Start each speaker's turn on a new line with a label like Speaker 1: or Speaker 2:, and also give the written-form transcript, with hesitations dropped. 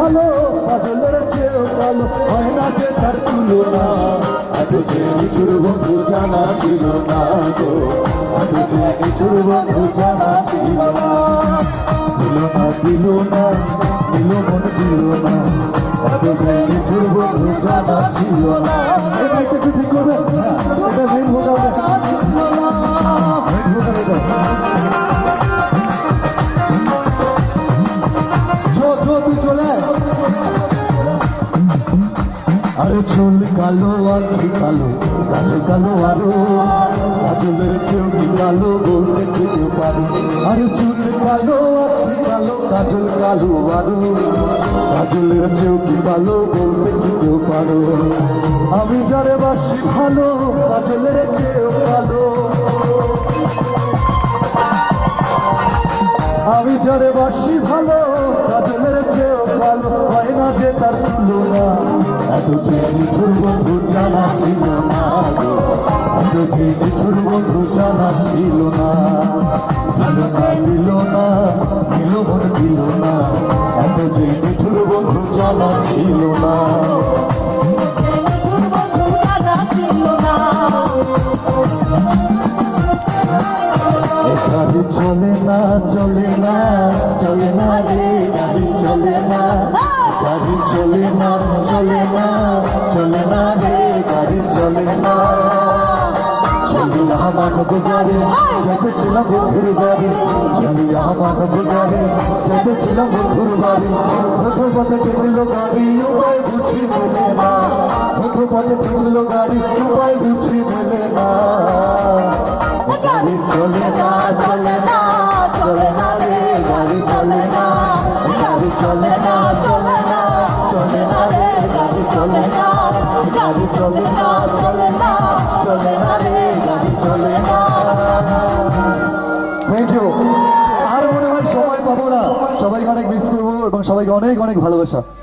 Speaker 1: ভালো কাজলের চেয়েও ভালো হয় না যে তার তুলনা এত যে নিঠুর বন্ধু জানা ছিল না গো এত যে নিঠুর বন্ধু জানা ছিল না দিল না দিল মন দিল না এত যে নিঠুর বন্ধু জানা ছিল না এই মাইকটা একটু ঠিক করবে এটা মেন ভোকাল তুই চলে আরে চুল কালো আঁখি কালো কাজল কালো আরো কাজলের চেয়েও কি কালো বলতে যেতে পারো আরে চুল কালো আঁখি কালো কাজল কালো আরো কাজলের চেয়েও কি কালো বলতে যেতে পারো আমি যারে বাসি ভালো কাজলের চেয়েও কালো আমি যারে বাসি ভালো কাজলের চেয়েও ভালো হয় না যে তার তুলনা এত যে নিঠুর বন্ধু জানা ছিল না গো এত যে নিঠুর বন্ধু জানা ছিল না দিল না দিল মন দিল না এত যে নিঠুর বন্ধু জানা ছিল না গাড়ি চলে না চলে না চলে না রে গাড়ি চলে না গাড়ি চলে না চলে না চলে না রে গাড়ি চলে না চলিয়া মানব গাড়ি যেতেছিলাম বন্ধুর বাড়ি চলিয়া মানব গাড়ি যেতেছিলাম বন্ধুর বাড়ি প্রথম পথে ঠেকলো গাড়ি উপায় বুঝি মেলে না প্রথম পথে ঠেকলো গাড়ি উপায় বুঝি মেলে না গাড়ি চলে না চলে না চলে না রে গাড়ি চলে না গাড়ি চলে না চলে না চলে না রে গাড়ি চলে না গাড়ি চলে না চলে না চলে না রে গাড়ি চলে না থ্যাংক ইউ আর মনে হয় সময় পাবো না সবাইকে অনেক মিস করবো এবং সবাইকে অনেক অনেক ভালোবাসা